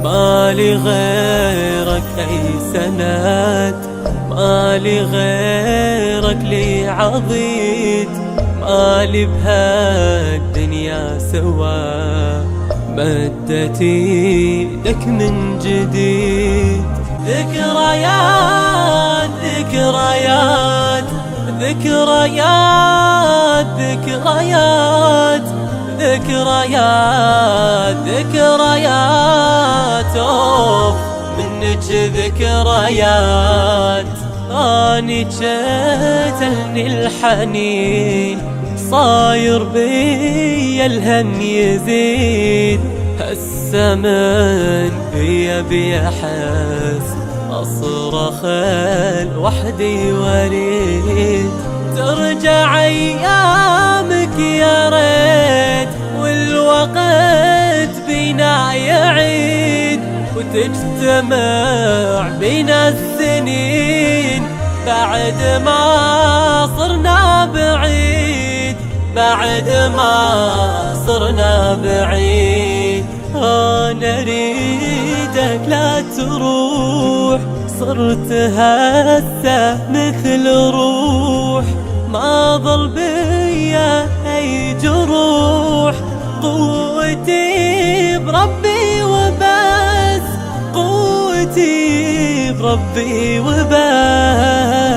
مالي غيرك أي سند، مالي غيرك لي عضيد، مالي بهالدنيا سوا، مدت ايدك من جديد. ذكريات ذكريات ذكريات ذكريات ذكريات ذكريات أوف منك ذكريات. أني جتلني الحنين، صاير بيا الهم يزيد، هالزمن بيا بيحس أصرخ لوحدي وريد. ترجع أيامك يا ريت، والوقت بينا يعيد، وتجتمع بينا السنين بعد ما صرنا بعيد، بعد ما صرنا بعيد. أنا أريدك لا تروح، صرت هسه مثل روح، ما ظل بيا أي جروح. قوتي بربي وبس، قوتي بربي وبس.